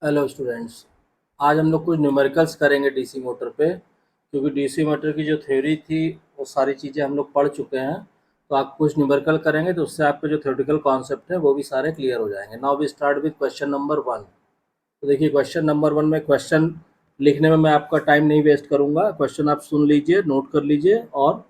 Hello students. आज हम लोग कुछ न्यूमेरिकल्स करेंगे डीसी मोटर पे, क्योंकि डीसी मोटर की जो थ्योरी थी वो सारी चीज़ें हम लोग पढ़ चुके हैं। तो आप कुछ न्यूमेरिकल करेंगे तो उससे आपके जो थ्योरेटिकल कॉन्सेप्ट हैं वो भी सारे क्लियर हो जाएंगे। Now we start with question number 1। तो देखिए, क्वेश्चन नंबर 1 में क्वेश्चन लिखने में मैं आपका टाइम नहीं वेस्ट करूँगा। क्वेश्चन आप सुन लीजिए, नोट कर लीजिए और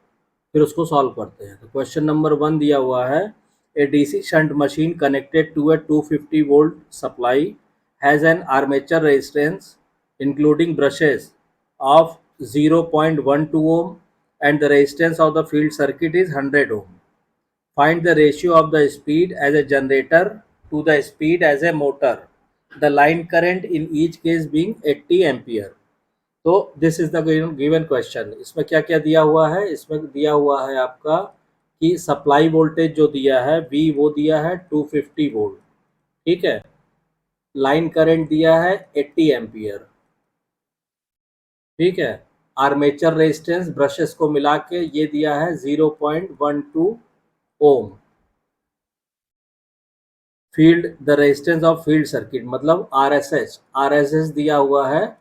फिर उसको सॉल्व करते हैं। तो क्वेश्चन नंबर 1 दिया हुआ है, a DC shunt machine connected to a 250 volt supply has an armature resistance including brushes of 0.12 ohm and the resistance of the field circuit is 100 ohm. Find the ratio of the speed as a generator to the speed as a motor. The line current in each case being 80 ampere. तो this is the given question. इसमें क्या क्या दिया हुआ है? इसमें दिया हुआ है आपका कि सप्लाई वोल्टेज जो दिया है V वो दिया है 250 वोल्ट, ठीक है। लाइन करंट दिया है 80 एम्पियर, ठीक है। आर्मेचर रेजिस्टेंस ब्रशेस को मिला के ये दिया है 0.12 ohm. Field the resistance of field circuit मतलब आरएसएस दिया हुआ है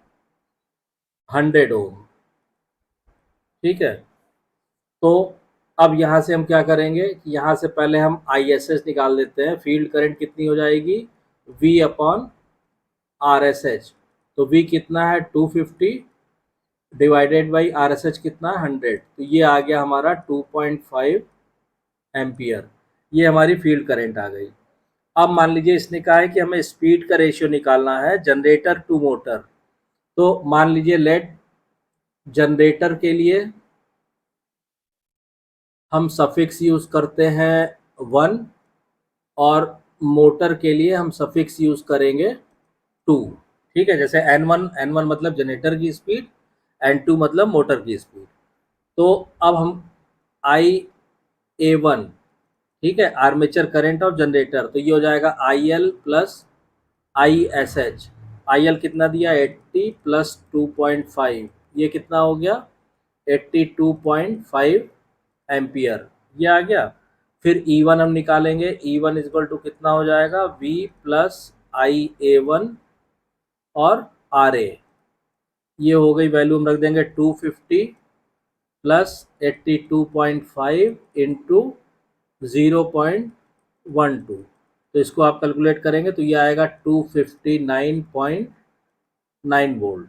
100 ओम, ठीक है। तो अब यहाँ से हम क्या करेंगे कि यहाँ से पहले हम ISS निकाल देते हैं। फील्ड करंट कितनी हो जाएगी? V upon RSH। तो V कितना है? 250 डिवाइडेड बाई RSH कितना है? 100। तो ये आ गया हमारा 2.5 एम्पियर। ये हमारी फील्ड करंट आ गई। अब मान लीजिए इसने कहा है कि हमें स्पीड का रेशियो निकालना है जनरेटर टू मोटर। तो मान लीजिए लेट जनरेटर के लिए हम सफिक्स यूज करते हैं 1 और मोटर के लिए हम सफिक्स यूज करेंगे 2, ठीक है। जैसे N1 मतलब जनरेटर की स्पीड, N2 मतलब मोटर की स्पीड। तो अब हम IA1, ठीक है, आर्मेचर करंट ऑफ जनरेटर, तो ये हो जाएगा IL प्लस ISH। IL कितना दिया? 80 प्लस 2.5, ये कितना हो गया? 82.5 एम्पियर, ये आ गया। फिर E1 हम निकालेंगे। E1 इक्वल टू कितना हो जाएगा? V प्लस IA1 और RA। ये हो गई वैल्यू, हम रख देंगे 250 प्लस 82.5 इंटू 0.12। तो इसको आप कैलकुलेट करेंगे तो ये आएगा 259.9 वोल्ट,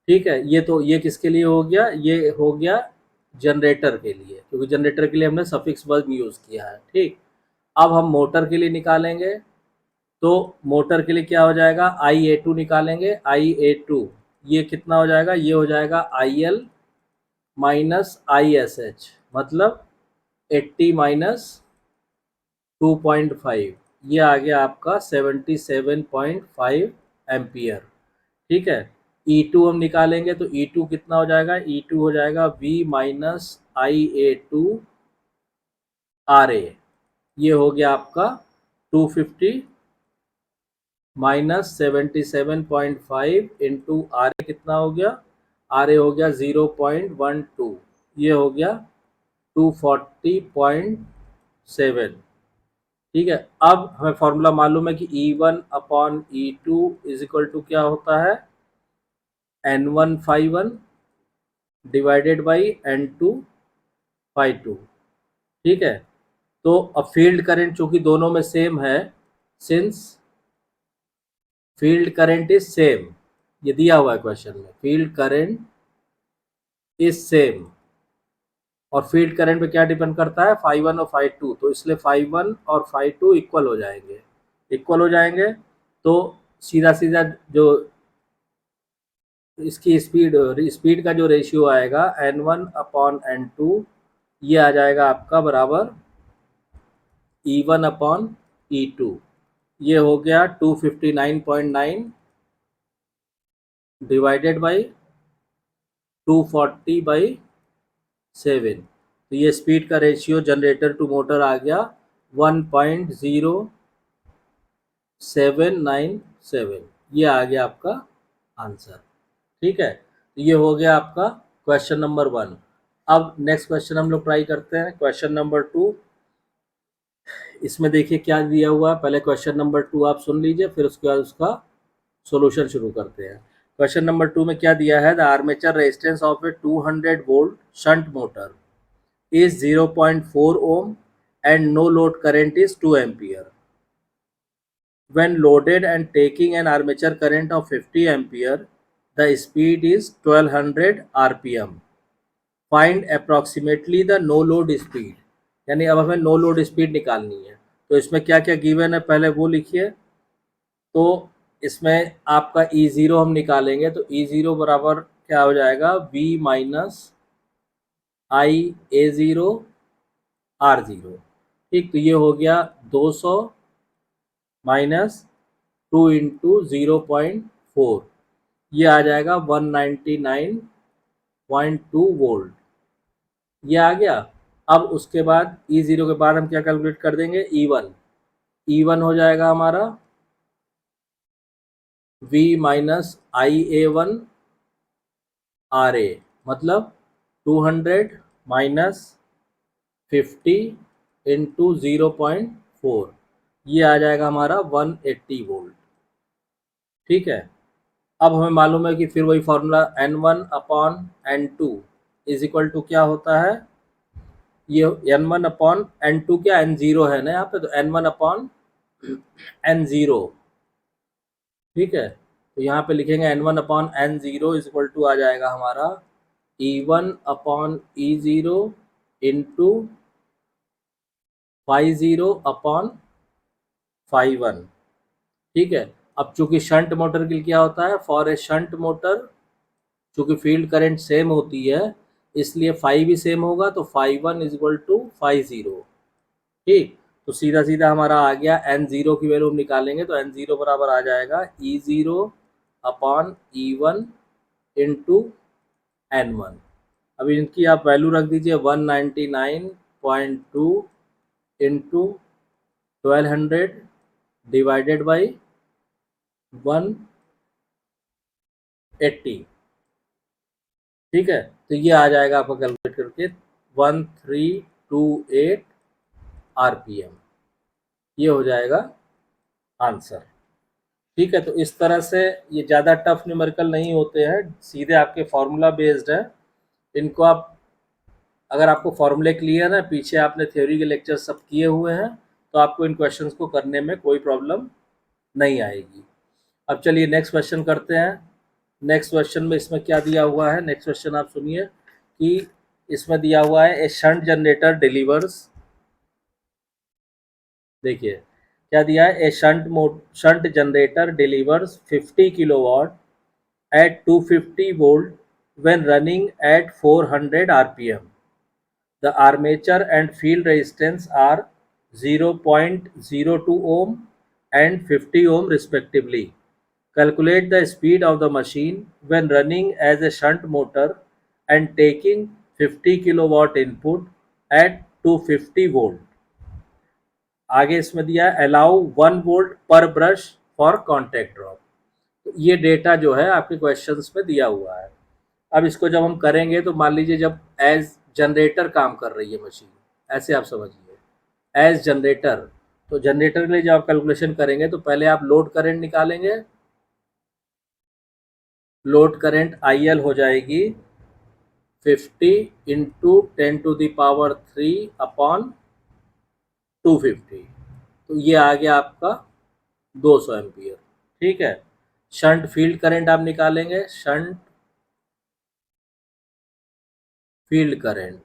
ठीक है। ये तो ये किसके लिए हो गया? ये हो गया जनरेटर के लिए, क्योंकि जनरेटर के लिए हमने सफिक्स वर्ब यूज़ किया है, ठीक। अब हम मोटर के लिए निकालेंगे। तो मोटर के लिए क्या हो जाएगा? IA2 निकालेंगे। IA2 ये कितना हो जाएगा? ये हो जाएगा IL माइनस ISH, मतलब 80 माइनस 2.5, ये आ गया आपका 77.5 एम्पियर, ठीक है। E2 हम निकालेंगे तो E2 कितना हो जाएगा? E2 हो जाएगा V माइनस IA2 RA। ये हो गया आपका 250 माइनस 77.5 इंटू RA कितना हो गया? RA हो गया 0.12, ये हो गया 240.7, ठीक है। अब हमें फॉर्मूला मालूम है कि E1 upon E2 is equal to क्या होता है? N1 डिवाइडेड बाई N2, ठीक है। तो अब फील्ड करंट चूंकि दोनों में सेम है, since field current is same, ये दिया हुआ है क्वेश्चन में, फील्ड करंट इज सेम। और फील्ड करंट पे क्या डिपेंड करता है? φ1 और φ2, तो इसलिए φ1 और φ2 इक्वल हो जाएंगे। इक्वल हो जाएंगे तो सीधा सीधा जो इसकी स्पीड का जो रेशियो आएगा N1 अपॉन N2, ये आ जाएगा आपका बराबर E1 अपॉन E2। ये हो गया 259.9 डिवाइडेड बाई 240/7। तो ये स्पीड का रेशियो जनरेटर टू मोटर आ गया 1.0797। ये आ गया आपका आंसर, ठीक है। तो ये हो गया आपका क्वेश्चन नंबर 1। अब नेक्स्ट क्वेश्चन हम लोग ट्राई करते हैं, क्वेश्चन नंबर 2। इसमें देखिए क्या दिया हुआ है। पहले क्वेश्चन नंबर 2 आप सुन लीजिए, फिर उसके बाद उसका सॉल्यूशन शुरू करते हैं। क्वेश्चन नंबर 2 में क्या दिया है, the armature resistance of A 200 volt shunt motor is 0.4 ohm and no load current is 2 ampere. When loaded and taking an armature current of 50 ampere, the speed is 1200 rpm. Find approximately the no load speed. यानी अब हमें no load speed निकालनी है। तो इसमें क्या क्या given है पहले वो लिखिए। तो इसमें आपका E0 हम निकालेंगे तो E0 बराबर क्या हो जाएगा, V minus I A zero R zero. ठीक, तो ये हो गया 200 माइनस 2 इंटू 0.4, ये आ जाएगा 199.2 वोल्ट, ये आ गया। अब उसके बाद E0 के बाद हम क्या कैलकुलेट कर देंगे, E1 हो जाएगा हमारा V minus I A one R A, मतलब 200 माइनस 50 इंटू 0.4, ये आ जाएगा हमारा 180 वोल्ट। ठीक है, अब हमें मालूम है कि फिर वही formula N1 upon N2 is equal to क्या होता है, ये N1 अपॉन N2 क्या N0 है ना यहाँ पे, तो N1 अपॉन N0। ठीक है, तो यहाँ पे लिखेंगे N1 upon N0 is equal to आ जाएगा हमारा E1 upon E0 into 50 upon 51। ठीक है, अब चूंकि शंट मोटर के लिए क्या होता है, फॉर ए शंट मोटर चूंकि फील्ड करंट सेम होती है इसलिए फाई भी सेम होगा, तो 51 इज इक्वल टू 50। ठीक, तो सीधा सीधा हमारा आ गया N0 की वैल्यू निकालेंगे तो N0 बराबर आ जाएगा E0 upon E1 into N1। अब इनकी आप वैल्यू रख दीजिए 199.2 इंटू 1200 डिवाइडेड बाई 180। ठीक है, तो ये आ जाएगा आपका कैलकुलेट करके 1328 आरपीएम, ये हो जाएगा आंसर। ठीक है, तो इस तरह से ये ज़्यादा टफ न्यूमेरिकल नहीं होते हैं, सीधे आपके फॉर्मूला बेस्ड है। इनको आप अगर आपको फॉर्मूले क्लियर है, पीछे आपने थ्योरी के लेक्चर सब किए हुए हैं, तो आपको इन क्वेश्चंस को करने में कोई प्रॉब्लम नहीं आएगी। अब चलिए नेक्स्ट क्वेश्चन करते हैं। नेक्स्ट क्वेश्चन में इसमें क्या दिया हुआ है, नेक्स्ट क्वेश्चन आप सुनिए कि इसमें दिया हुआ है ए शंट जनरेटर डिलीवर्स, देखिए क्या दिया है, a shunt generator delivers 50 kilowatt at 250 volt when running at 400 rpm. The armature and field resistance are 0.02 ohm and 50 ohm respectively. Calculate the speed of the machine when running as a shunt motor and taking 50 kilowatt input at 250 volt. आगे इसमें दिया है allow 1 volt पर brush for contact drop. तो ये data जो है आपके क्वेश्चंस में दिया हुआ है। अब इसको जब हम करेंगे तो मान लीजिए जब एज जनरेटर काम कर रही है मशीन, ऐसे आप समझिए एज जनरेटर, तो जनरेटर के लिए जब आप कैलकुलेशन करेंगे तो पहले आप लोड करंट निकालेंगे। लोड करंट IL हो जाएगी 50 इंटू 10⁻³ अपॉन 250, तो ये आ गया आपका 200 एम्पियर। ठीक है, शंट फील्ड करंट आप निकालेंगे, शंट फील्ड करंट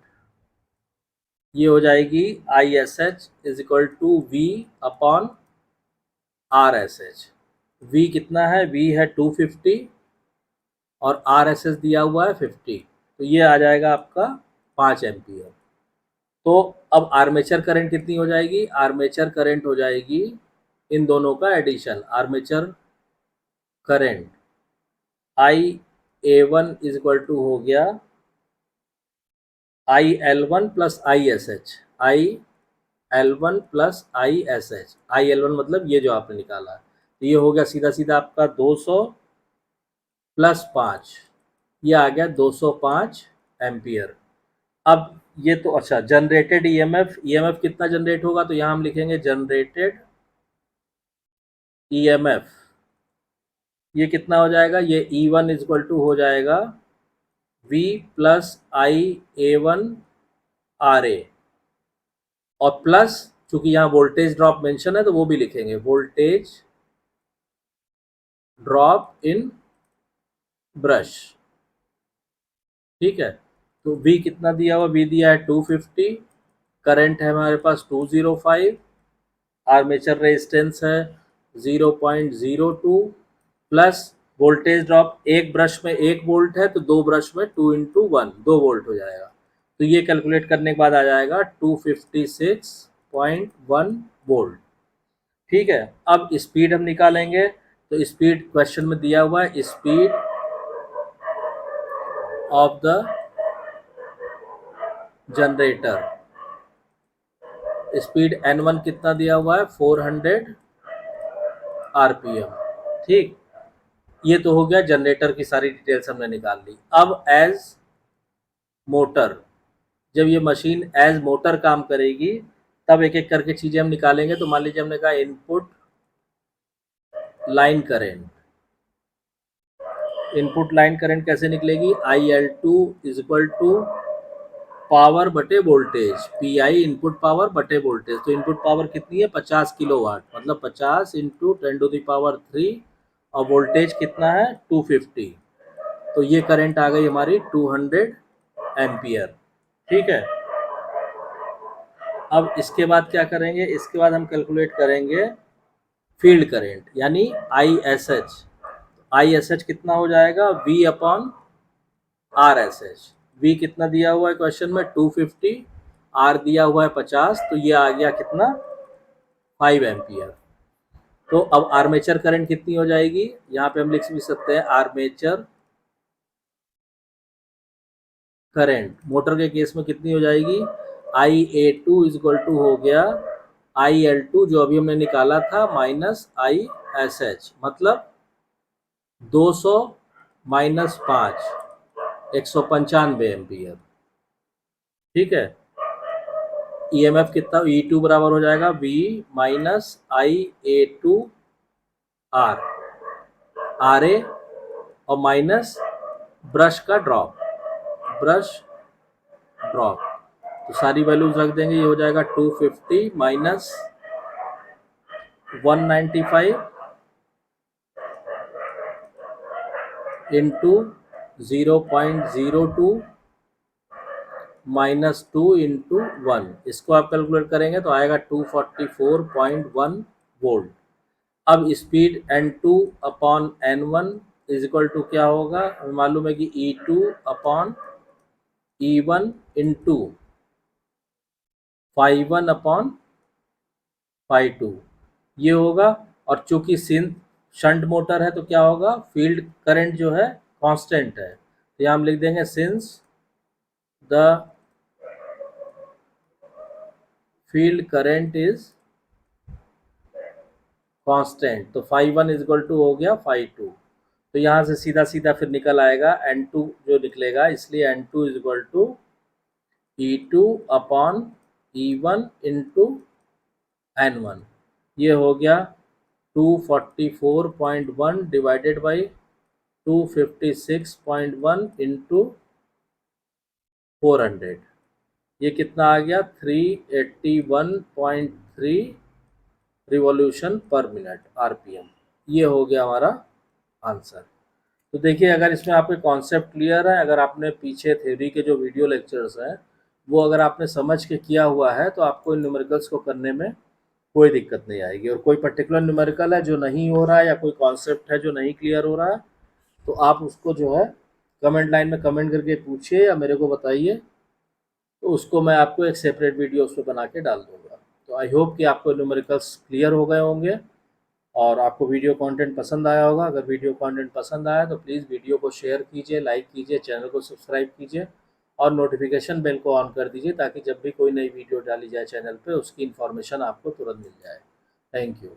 ये हो जाएगी ISH is equal to V upon RSH। V कितना है, V है 250 और RSH दिया हुआ है 50, तो ये आ जाएगा आपका 5 एम्पियर। तो अब आर्मेचर करंट कितनी हो जाएगी, आर्मेचर करंट हो जाएगी इन दोनों का addition, armature current IA1 is equal to हो गया IL1 plus ISH, IL1 plus ISH, IL1 मतलब ये जो आपने निकाला, तो ये हो गया सीधा सीधा आपका 200 प्लस 5, ये आ गया 205 एम्पियर। अब ये तो अच्छा जनरेटेड ईएमएफ कितना जनरेट होगा, तो यहाँ हम लिखेंगे जनरेटेड ईएमएफ, ये कितना हो जाएगा, ये E1 इक्वल टू हो जाएगा V प्लस IA1 RA, और प्लस चूंकि यहाँ वोल्टेज ड्रॉप मेंशन है तो वो भी लिखेंगे, वोल्टेज ड्रॉप इन ब्रश। ठीक है, तो V कितना दिया हुआ, V दिया है 250, करंट है हमारे पास 205, आर्मेचर रेजिस्टेंस है 0.02, प्लस वोल्टेज ड्रॉप एक ब्रश में 1 वोल्ट है तो 2 ब्रश में 2 × 1 2 वोल्ट हो जाएगा। तो ये कैलकुलेट करने के बाद आ जाएगा 256.1 वोल्ट। ठीक है, अब स्पीड हम निकालेंगे, तो स्पीड क्वेश्चन में दिया हुआ है, speed of the generator, speed N1 कितना दिया हुआ है, 400 RPM। ठीक, ये तो हो गया जनरेटर की सारी डिटेल्स हमने निकाल ली। अब एज मोटर, जब ये मशीन एज मोटर काम करेगी तब एक एक करके चीजें हम निकालेंगे। तो मान लीजिए हमने कहा input line current, input line current कैसे निकलेगी, IL2 is equal to power बटे वोल्टेज, PI इनपुट पावर बटे वोल्टेज। तो इनपुट पावर कितनी है, 50 किलोवाट, मतलब 50 × 10⁻³ और वोल्टेज कितना है 250। तो ये करंट आ गई हमारी 200 एम्पियर। ठीक है, अब इसके बाद क्या करेंगे, इसके बाद हम कैलकुलेट करेंगे फील्ड करंट यानी ISH। ISH कितना हो जाएगा, V/RSH। V कितना दिया हुआ है क्वेश्चन में 250, R दिया हुआ है 50, तो ये आ गया कितना 5 एम्पियर। तो अब आर्मेचर करंट कितनी हो जाएगी, यहाँ पे हम लिख भी सकते हैं आर्मेचर करंट मोटर के केस में कितनी हो जाएगी, IA2 इज इक्वल टू हो गया IL2 जो अभी हमने निकाला था माइनस ISH, मतलब 200 माइनस 5 195 एम्पियर। ठीक है, EMF कितना, E2 बराबर हो जाएगा V minus IA2 R, RA और माइनस ब्रश का ड्रॉप, ब्रश ड्रॉप। तो सारी वैल्यूज रख देंगे, ये हो जाएगा 250 माइनस 195 इंटू 0.02 माइनस 2 × 1। इसको आप कैलकुलेट करेंगे तो आएगा 244.1 वोल्ट। अब speed N2/N1 is equal to क्या होगा, हमें मालूम है कि E2/E1 इंटू 1/φ2 ये होगा। और चूंकि सिंथ शंट मोटर है तो क्या होगा, फील्ड करंट जो है कांस्टेंट है, तो यहाँ हम लिख देंगे since the field current is constant, तो φ1 इज इक्वल टू हो गया φ2। तो यहाँ से सीधा सीधा फिर निकल आएगा N2 जो निकलेगा, इसलिए N2 is equal to E2/E1 into N1। ये हो गया 244.1 डिवाइडेड बाई 256.1 इंटू 400, ये कितना आ गया 381.3 रिवॉल्यूशन पर मिनट RPM। ये हो गया हमारा आंसर। तो देखिए, अगर इसमें आपके कॉन्सेप्ट क्लियर है, अगर आपने पीछे थ्योरी के जो वीडियो लेक्चर्स हैं वो अगर आपने समझ के किया हुआ है तो आपको इन न्यूमेरिकल्स को करने में कोई दिक्कत नहीं आएगी। और कोई पर्टिकुलर न्यूमेरिकल है जो नहीं हो रहा है या कोई कॉन्सेप्ट है जो नहीं क्लियर हो रहा है तो आप उसको जो है कमेंट लाइन में कमेंट करके पूछिए या मेरे को बताइए, तो उसको मैं आपको एक सेपरेट वीडियो उस पर बना के डाल दूँगा। तो आई होप कि आपको न्यूमेरिकल्स क्लियर हो गए होंगे और आपको वीडियो कंटेंट पसंद आया होगा। अगर वीडियो कंटेंट पसंद आया तो प्लीज़ वीडियो को शेयर कीजिए, लाइक कीजिए, चैनल को सब्सक्राइब कीजिए और नोटिफिकेशन बेल को ऑन कर दीजिए ताकि जब भी कोई नई वीडियो डाली जाए चैनल पे उसकी इन्फॉर्मेशन आपको तुरंत मिल जाए। Thank you.